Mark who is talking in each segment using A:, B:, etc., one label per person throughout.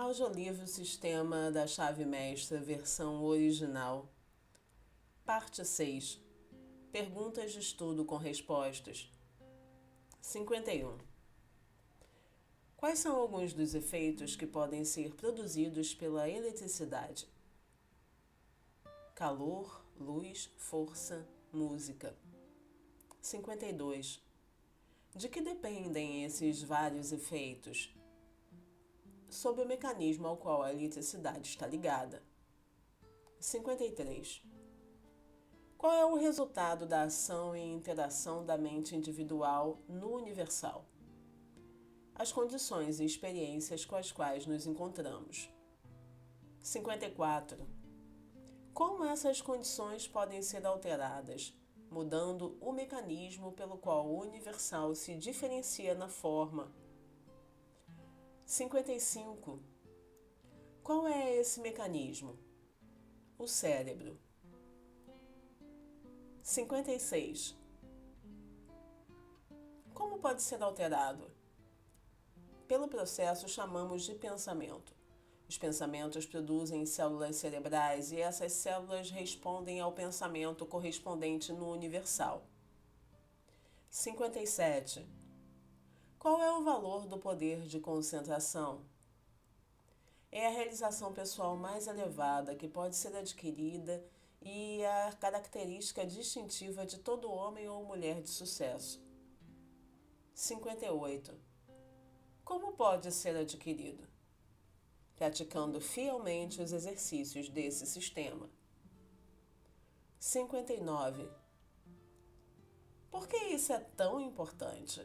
A: Audiolivro Sistema da Chave Mestra, versão original. Parte 6. Perguntas de estudo com respostas. 51. Quais são alguns dos efeitos que podem ser produzidos pela eletricidade? Calor, luz, força, música. 52. De que dependem esses vários efeitos? Sobre o mecanismo ao qual a eletricidade está ligada. 53. Qual é o resultado da ação e interação da mente individual no universal? As condições e experiências com as quais nos encontramos. 54. Como essas condições podem ser alteradas, mudando o mecanismo pelo qual o universal se diferencia na forma? 55. Qual é esse mecanismo? O cérebro. 56. Como pode ser alterado? Pelo processo chamamos de pensamento. Os pensamentos produzem células cerebrais e essas células respondem ao pensamento correspondente no universal. 57. Qual é o valor do poder de concentração? É a realização pessoal mais elevada que pode ser adquirida e a característica distintiva de todo homem ou mulher de sucesso. 58. Como pode ser adquirido? Praticando fielmente os exercícios desse sistema. 59. Por que isso é tão importante?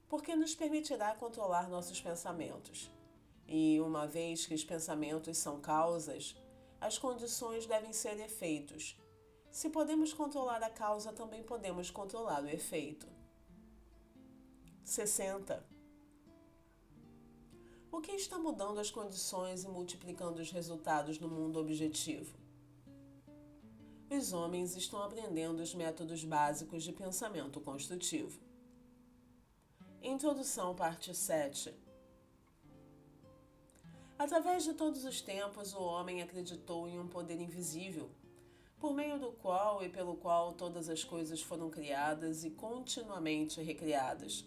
A: Porque nos permitirá controlar nossos pensamentos. E, uma vez que os pensamentos são causas, as condições devem ser efeitos. Se podemos controlar a causa, também podemos controlar o efeito. 60. O que está mudando as condições e multiplicando os resultados no mundo objetivo? Os homens estão aprendendo os métodos básicos de pensamento construtivo. Introdução, parte 7. Através de todos os tempos, o homem acreditou em um poder invisível, por meio do qual e pelo qual todas as coisas foram criadas e continuamente recriadas.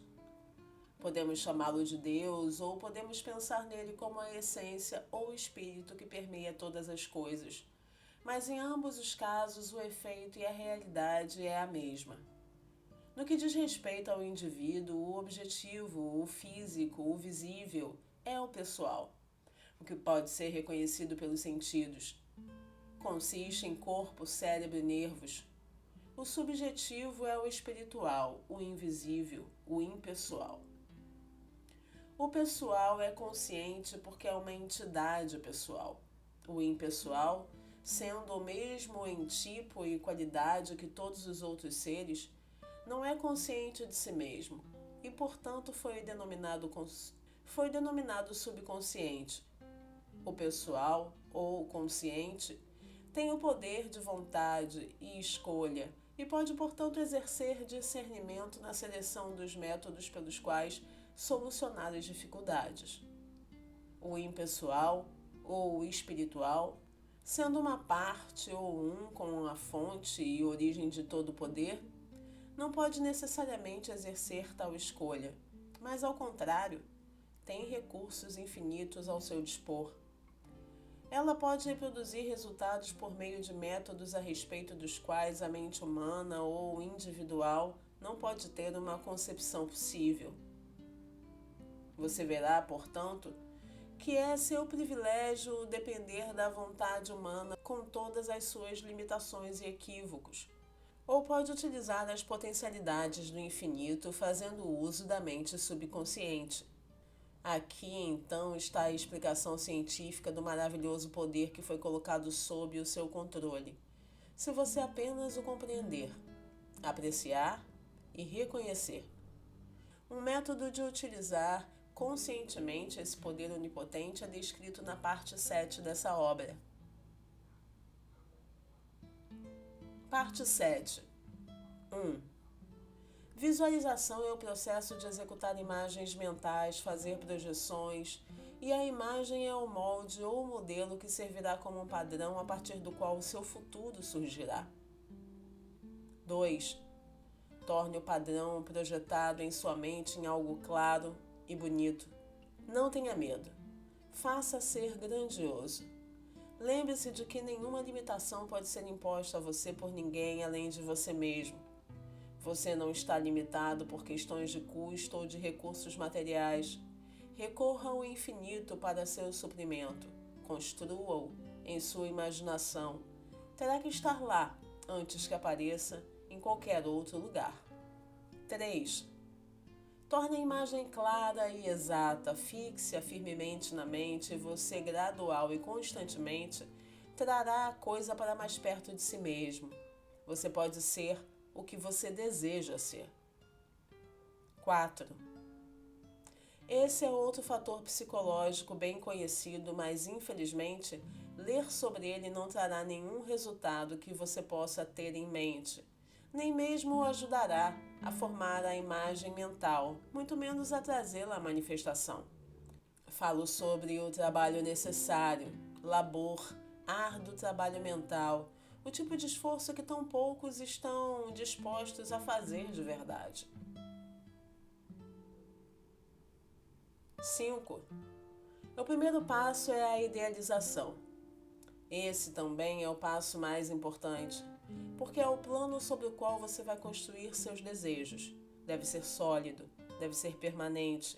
A: Podemos chamá-lo de Deus ou podemos pensar nele como a essência ou espírito que permeia todas as coisas, mas em ambos os casos o efeito e a realidade é a mesma. No que diz respeito ao indivíduo, o objetivo, o físico, o visível é o pessoal, o que pode ser reconhecido pelos sentidos. Consiste em corpo, cérebro e nervos. O subjetivo é o espiritual, o invisível, o impessoal. O pessoal é consciente porque é uma entidade pessoal. O impessoal, sendo o mesmo em tipo e qualidade que todos os outros seres, não é consciente de si mesmo e, portanto, foi denominado subconsciente. O pessoal, ou consciente, tem o poder de vontade e escolha e pode, portanto, exercer discernimento na seleção dos métodos pelos quais solucionar as dificuldades. O impessoal, ou espiritual, sendo uma parte ou um com a fonte e origem de todo o poder, não pode necessariamente exercer tal escolha, mas, ao contrário, tem recursos infinitos ao seu dispor. Ela pode reproduzir resultados por meio de métodos a respeito dos quais a mente humana ou individual não pode ter uma concepção possível. Você verá, portanto, que é seu privilégio depender da vontade humana com todas as suas limitações e equívocos, ou pode utilizar as potencialidades do infinito fazendo uso da mente subconsciente. Aqui, então, está a explicação científica do maravilhoso poder que foi colocado sob o seu controle, se você apenas o compreender, apreciar e reconhecer. Um método de utilizar conscientemente esse poder onipotente é descrito na parte 7 dessa obra. Parte 7. 1. Visualização é o processo de executar imagens mentais, fazer projeções, e a imagem é o molde ou o modelo que servirá como um padrão a partir do qual o seu futuro surgirá. 2. Torne o padrão projetado em sua mente em algo claro e bonito. Não tenha medo. Faça ser grandioso. Lembre-se de que nenhuma limitação pode ser imposta a você por ninguém além de você mesmo. Você não está limitado por questões de custo ou de recursos materiais. Recorra ao infinito para seu suprimento. Construa-o em sua imaginação. Terá que estar lá antes que apareça em qualquer outro lugar. 3. Torne a imagem clara e exata, fixe-a firmemente na mente e você, gradual e constantemente, trará a coisa para mais perto de si mesmo. Você pode ser o que você deseja ser. 4. Esse é outro fator psicológico bem conhecido, mas infelizmente, ler sobre ele não trará nenhum resultado que você possa ter em mente, nem mesmo o ajudará a formar a imagem mental, muito menos a trazê-la à manifestação. Falo sobre o trabalho necessário, labor, árduo trabalho mental, o tipo de esforço que tão poucos estão dispostos a fazer de verdade. 5. O primeiro passo é a idealização. Esse também é o passo mais importante, porque é o plano sobre o qual você vai construir seus desejos. Deve ser sólido, deve ser permanente.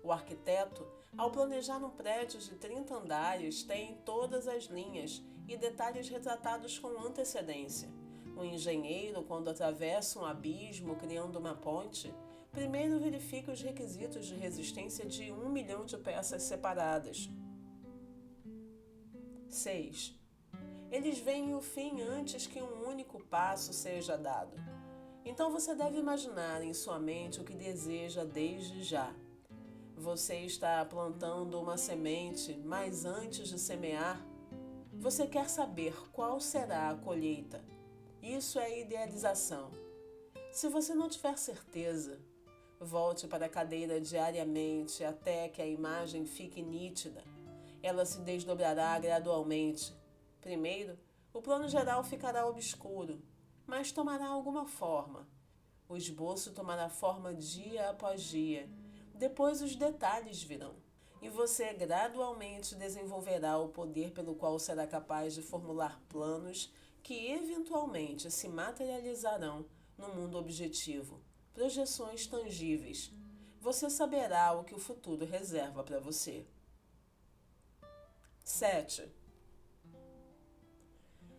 A: O arquiteto, ao planejar um prédio de 30 andares, tem todas as linhas e detalhes retratados com antecedência. O engenheiro, quando atravessa um abismo criando uma ponte, primeiro verifica os requisitos de resistência de 1 milhão de peças separadas. 6. Eles veem o fim antes que um único passo seja dado. Então você deve imaginar em sua mente o que deseja desde já. Você está plantando uma semente, mas antes de semear, você quer saber qual será a colheita. Isso é idealização. Se você não tiver certeza, volte para a cadeira diariamente até que a imagem fique nítida. Ela se desdobrará gradualmente. Primeiro, o plano geral ficará obscuro, mas tomará alguma forma. O esboço tomará forma dia após dia. Depois os detalhes virão. E você gradualmente desenvolverá o poder pelo qual será capaz de formular planos que eventualmente se materializarão no mundo objetivo, projeções tangíveis. Você saberá o que o futuro reserva para você. 7.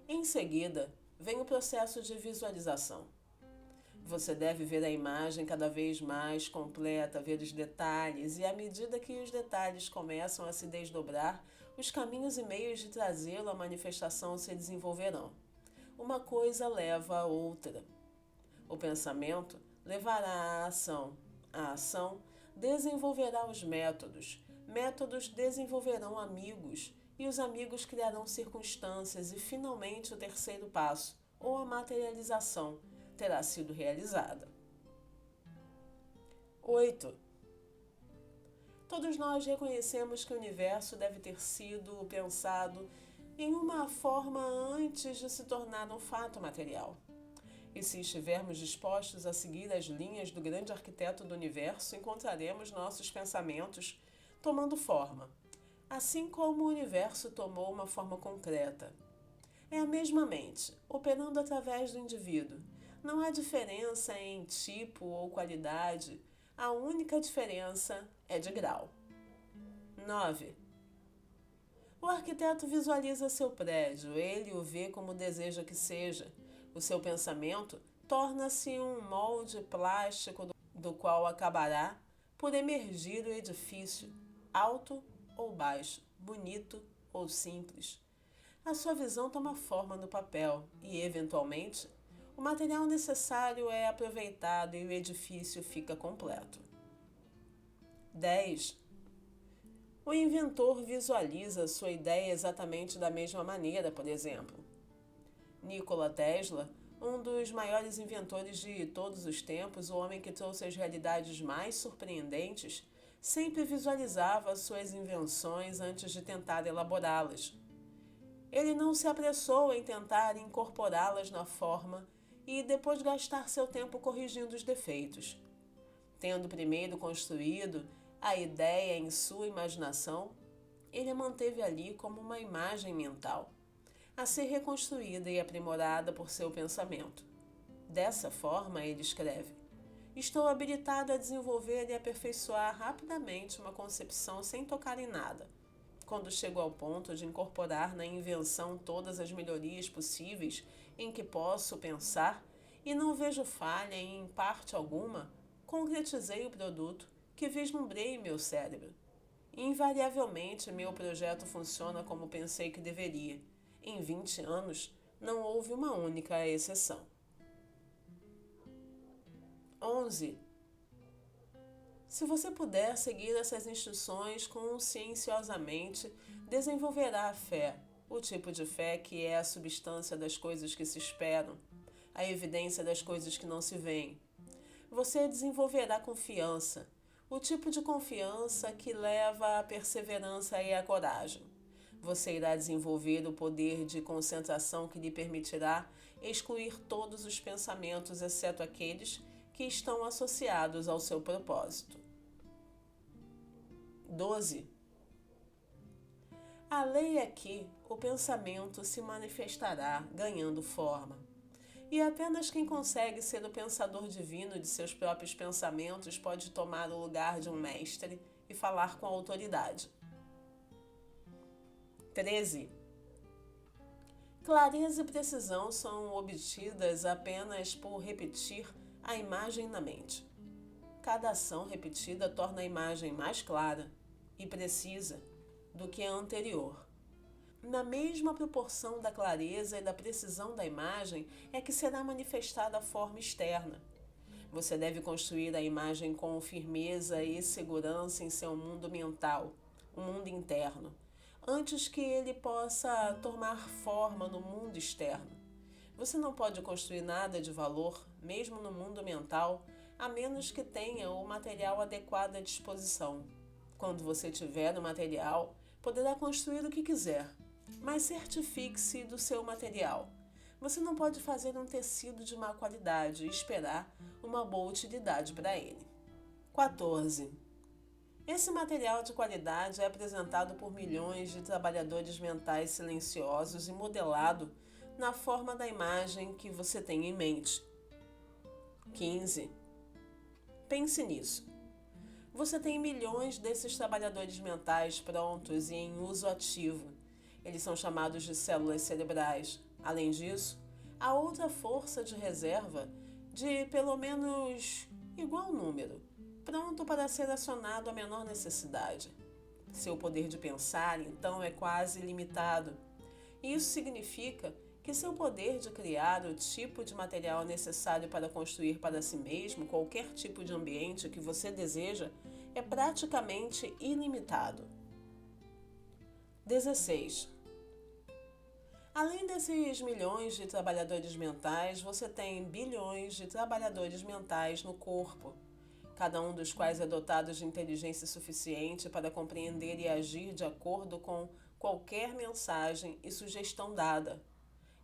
A: Em seguida, vem o processo de visualização. Você deve ver a imagem cada vez mais completa, ver os detalhes, e à medida que os detalhes começam a se desdobrar, os caminhos e meios de trazê-lo à manifestação se desenvolverão. Uma coisa leva a outra. O pensamento levará à ação. A ação desenvolverá os métodos. Métodos desenvolverão amigos. E os amigos criarão circunstâncias. E finalmente o terceiro passo, ou a materialização, terá sido realizada. 8. Todos nós reconhecemos que o universo deve ter sido pensado em uma forma antes de se tornar um fato material. E se estivermos dispostos a seguir as linhas do grande arquiteto do universo, encontraremos nossos pensamentos tomando forma, assim como o universo tomou uma forma concreta. É a mesma mente, operando através do indivíduo. Não há diferença em tipo ou qualidade, a única diferença é de grau. 9. O arquiteto visualiza seu prédio, ele o vê como deseja que seja. O seu pensamento torna-se um molde plástico do qual acabará por emergir o edifício, alto ou baixo, bonito ou simples. A sua visão toma forma no papel e, eventualmente, o material necessário é aproveitado e o edifício fica completo. 10. O inventor visualiza sua ideia exatamente da mesma maneira, por exemplo. Nikola Tesla Um dos maiores inventores de todos os tempos, o homem que trouxe as realidades mais surpreendentes, sempre visualizava suas invenções antes de tentar elaborá-las. Ele não se apressou em tentar incorporá-las na forma e depois gastar seu tempo corrigindo os defeitos. Tendo primeiro construído a ideia em sua imaginação, ele a manteve ali como uma imagem mental, a ser reconstruída e aprimorada por seu pensamento. Dessa forma, ele escreve: estou habilitado a desenvolver e aperfeiçoar rapidamente uma concepção sem tocar em nada. Quando chego ao ponto de incorporar na invenção todas as melhorias possíveis em que posso pensar e não vejo falha em parte alguma, concretizei o produto que vislumbrei em meu cérebro. Invariavelmente, meu projeto funciona como pensei que deveria. Em 20 anos, não houve uma única exceção. 11. Se você puder seguir essas instruções conscienciosamente, desenvolverá a fé, o tipo de fé que é a substância das coisas que se esperam, a evidência das coisas que não se veem. Você desenvolverá confiança, o tipo de confiança que leva à perseverança e à coragem. Você irá desenvolver o poder de concentração que lhe permitirá excluir todos os pensamentos, exceto aqueles que estão associados ao seu propósito. 12. A lei é que o pensamento se manifestará ganhando forma. E apenas quem consegue ser o pensador divino de seus próprios pensamentos pode tomar o lugar de um mestre e falar com autoridade. 13. Clareza e precisão são obtidas apenas por repetir a imagem na mente. Cada ação repetida torna a imagem mais clara e precisa do que a anterior. Na mesma proporção da clareza e da precisão da imagem é que será manifestada a forma externa. Você deve construir a imagem com firmeza e segurança em seu mundo mental, o mundo interno, antes que ele possa tomar forma no mundo externo. Você não pode construir nada de valor, mesmo no mundo mental, a menos que tenha o material adequado à disposição. Quando você tiver o material, poderá construir o que quiser, mas certifique-se do seu material. Você não pode fazer um tecido de má qualidade e esperar uma boa utilidade para ele. 14. Esse material de qualidade é apresentado por milhões de trabalhadores mentais silenciosos e modelado na forma da imagem que você tem em mente. 15. Pense nisso. Você tem milhões desses trabalhadores mentais prontos e em uso ativo. Eles são chamados de células cerebrais. Além disso, há outra força de reserva de pelo menos igual número, pronto para ser acionado à menor necessidade. Seu poder de pensar, então, é quase ilimitado. Isso significa que seu poder de criar o tipo de material necessário para construir para si mesmo qualquer tipo de ambiente que você deseja é praticamente ilimitado. 16. Além desses milhões de trabalhadores mentais, você tem bilhões de trabalhadores mentais no corpo, cada um dos quais é dotado de inteligência suficiente para compreender e agir de acordo com qualquer mensagem e sugestão dada.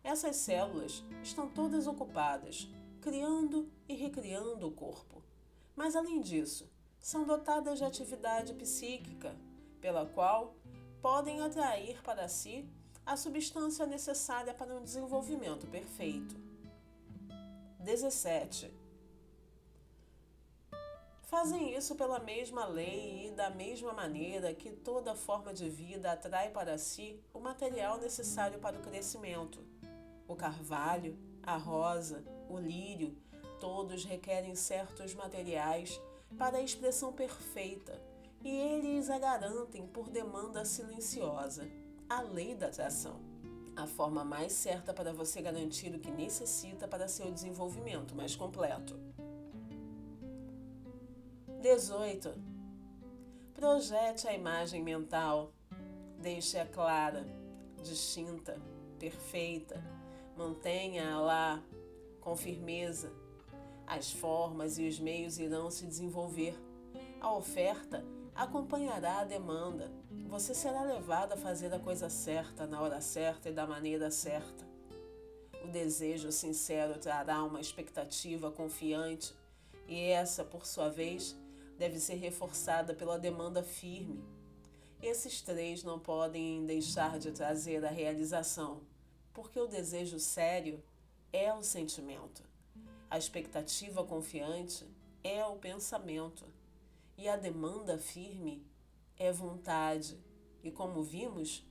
A: Essas células estão todas ocupadas, criando e recriando o corpo. Mas, além disso, são dotadas de atividade psíquica, pela qual podem atrair para si a substância necessária para um desenvolvimento perfeito. 17. Fazem isso pela mesma lei e da mesma maneira que toda forma de vida atrai para si o material necessário para o crescimento. O carvalho, a rosa, o lírio, todos requerem certos materiais para a expressão perfeita e eles a garantem por demanda silenciosa, a lei da atração. A forma mais certa para você garantir o que necessita para seu desenvolvimento mais completo. 18. Projete a imagem mental. Deixe-a clara, distinta, perfeita. Mantenha-a lá com firmeza. As formas e os meios irão se desenvolver. A oferta acompanhará a demanda. Você será levado a fazer a coisa certa, na hora certa e da maneira certa. O desejo sincero trará uma expectativa confiante e essa, por sua vez, deve ser reforçada pela demanda firme. Esses três não podem deixar de trazer a realização, porque o desejo sério é o sentimento. A expectativa confiante é o pensamento e a demanda firme é vontade. E como vimos,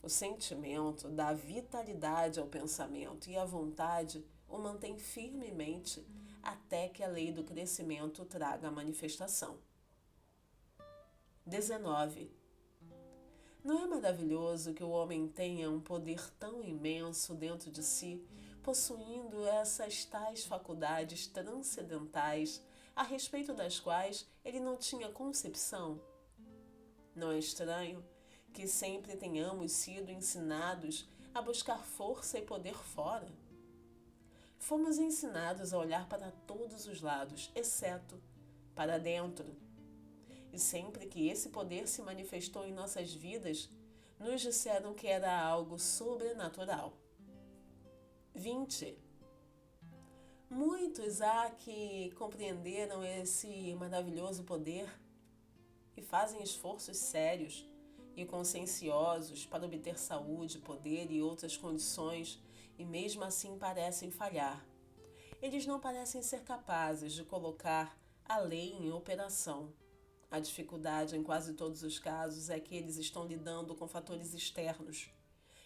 A: o sentimento dá vitalidade ao pensamento e a vontade o mantém firmemente até que a lei do crescimento traga a manifestação. 19. Não é maravilhoso que o homem tenha um poder tão imenso dentro de si, possuindo essas tais faculdades transcendentais a respeito das quais ele não tinha concepção? Não é estranho que sempre tenhamos sido ensinados a buscar força e poder fora. Fomos ensinados a olhar para todos os lados, exceto para dentro. E sempre que esse poder se manifestou em nossas vidas, nos disseram que era algo sobrenatural. 20. Muitos há que compreenderam esse maravilhoso poder e fazem esforços sérios e conscienciosos para obter saúde, poder e outras condições, e mesmo assim parecem falhar. Eles não parecem ser capazes de colocar a lei em operação. A dificuldade em quase todos os casos é que eles estão lidando com fatores externos.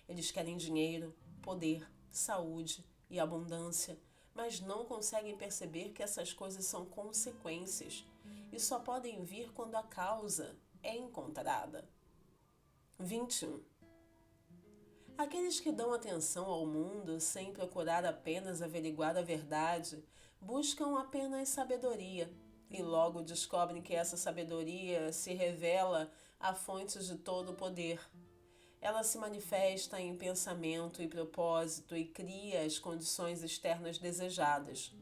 A: Eles querem dinheiro, poder, saúde e abundância, mas não conseguem perceber que essas coisas são consequências e só podem vir quando a causa é encontrada. 21. Aqueles que dão atenção ao mundo sem procurar apenas averiguar a verdade, buscam apenas sabedoria e logo descobrem que essa sabedoria se revela a fonte de todo o poder. Ela se manifesta em pensamento e propósito e cria as condições externas desejadas.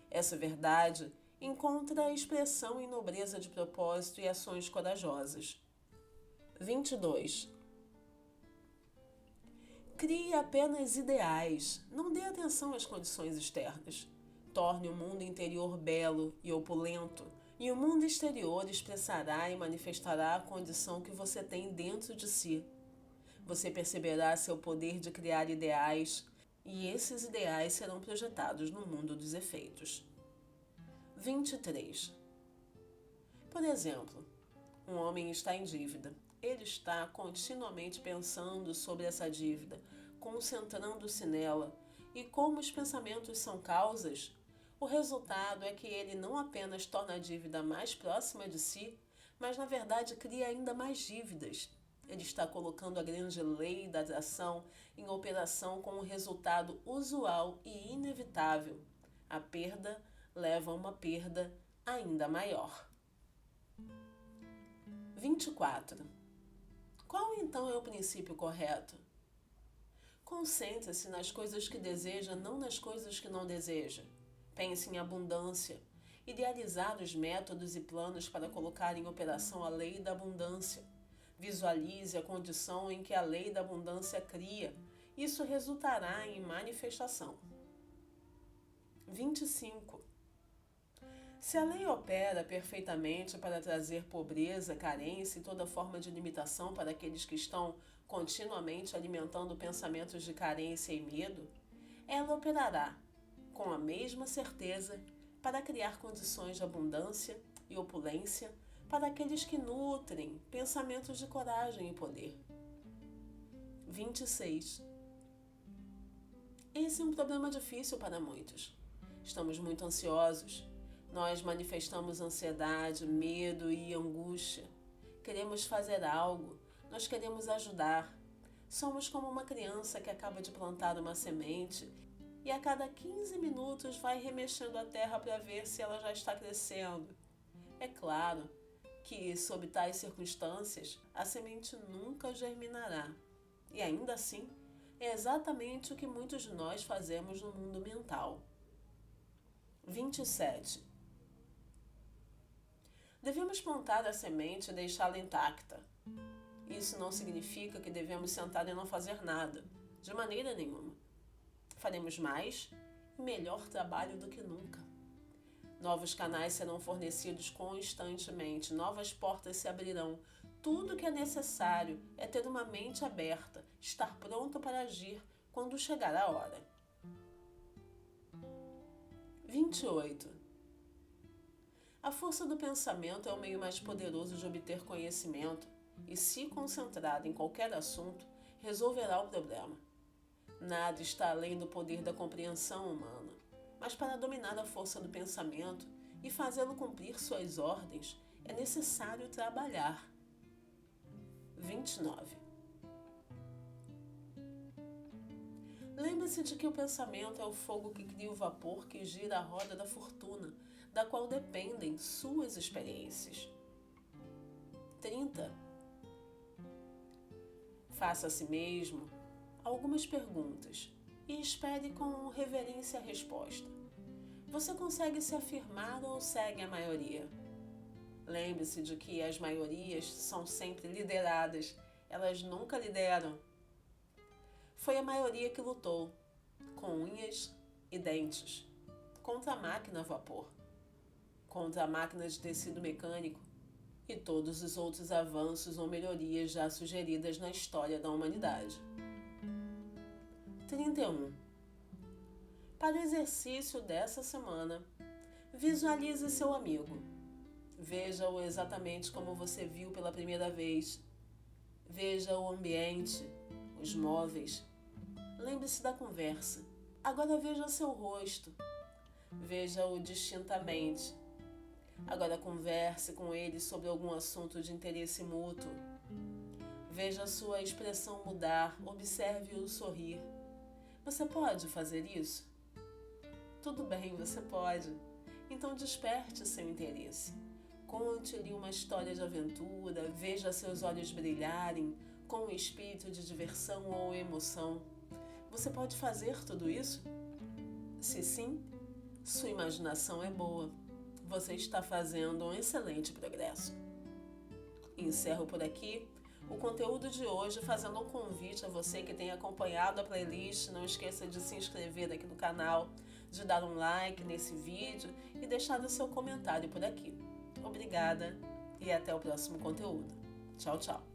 A: Essa verdade encontra expressão em nobreza de propósito e ações corajosas. 22. Crie apenas ideais, não dê atenção às condições externas. Torne o mundo interior belo e opulento, e o mundo exterior expressará e manifestará a condição que você tem dentro de si. Você perceberá seu poder de criar ideais, e esses ideais serão projetados no mundo dos efeitos. 23. Por exemplo, um homem está em dívida. Ele está continuamente pensando sobre essa dívida, concentrando-se nela, e como os pensamentos são causas, o resultado é que ele não apenas torna a dívida mais próxima de si, mas na verdade cria ainda mais dívidas. Ele está colocando a grande lei da atração em operação com um resultado usual e inevitável. A perda leva a uma perda ainda maior. 24. Qual então é o princípio correto? Concentre-se nas coisas que deseja, não nas coisas que não deseja. Pense em abundância. Idealizar os métodos e planos para colocar em operação a lei da abundância. Visualize a condição em que a lei da abundância cria. Isso resultará em manifestação. 25. Se a lei opera perfeitamente para trazer pobreza, carência e toda forma de limitação para aqueles que estão continuamente alimentando pensamentos de carência e medo, ela operará com a mesma certeza para criar condições de abundância e opulência para aqueles que nutrem pensamentos de coragem e poder. 26. Esse é um problema difícil para muitos. Estamos muito ansiosos. Nós manifestamos ansiedade, medo e angústia. Queremos fazer algo. Nós queremos ajudar. Somos como uma criança que acaba de plantar uma semente e a cada 15 minutos vai remexendo a terra para ver se ela já está crescendo. É claro que, sob tais circunstâncias, a semente nunca germinará. E ainda assim, é exatamente o que muitos de nós fazemos no mundo mental. 27. Devemos plantar a semente e deixá-la intacta. Isso não significa que devemos sentar e não fazer nada, de maneira nenhuma. Faremos mais e melhor trabalho do que nunca. Novos canais serão fornecidos constantemente, novas portas se abrirão. Tudo o que é necessário é ter uma mente aberta, estar pronto para agir quando chegar a hora. 28. A força do pensamento é o meio mais poderoso de obter conhecimento e, se concentrado em qualquer assunto, resolverá o problema. Nada está além do poder da compreensão humana, mas para dominar a força do pensamento e fazê-lo cumprir suas ordens, é necessário trabalhar. 29. Lembre-se de que o pensamento é o fogo que cria o vapor que gira a roda da fortuna, da qual dependem suas experiências. 30. Faça a si mesmo algumas perguntas e espere com reverência a resposta. Você consegue se afirmar ou segue a maioria? Lembre-se de que as maiorias são sempre lideradas, elas nunca lideram. Foi a maioria que lutou, com unhas e dentes, contra a máquina a vapor, contra a máquina de tecido mecânico e todos os outros avanços ou melhorias já sugeridas na história da humanidade. 31. Para o exercício dessa semana, visualize seu amigo. Veja-o exatamente como você viu pela primeira vez. Veja o ambiente, os móveis. Lembre-se da conversa. Agora veja seu rosto. Veja-o distintamente. Agora converse com ele sobre algum assunto de interesse mútuo. Veja sua expressão mudar, observe-o sorrir. Você pode fazer isso? Tudo bem, você pode. Então desperte seu interesse. Conte-lhe uma história de aventura, veja seus olhos brilharem com um espírito de diversão ou emoção. Você pode fazer tudo isso? Se sim, sua imaginação é boa. Você está fazendo um excelente progresso. Encerro por aqui o conteúdo de hoje fazendo um convite a você que tem acompanhado a playlist. Não esqueça de se inscrever aqui no canal, de dar um like nesse vídeo e deixar o seu comentário por aqui. Obrigada e até o próximo conteúdo. Tchau, tchau.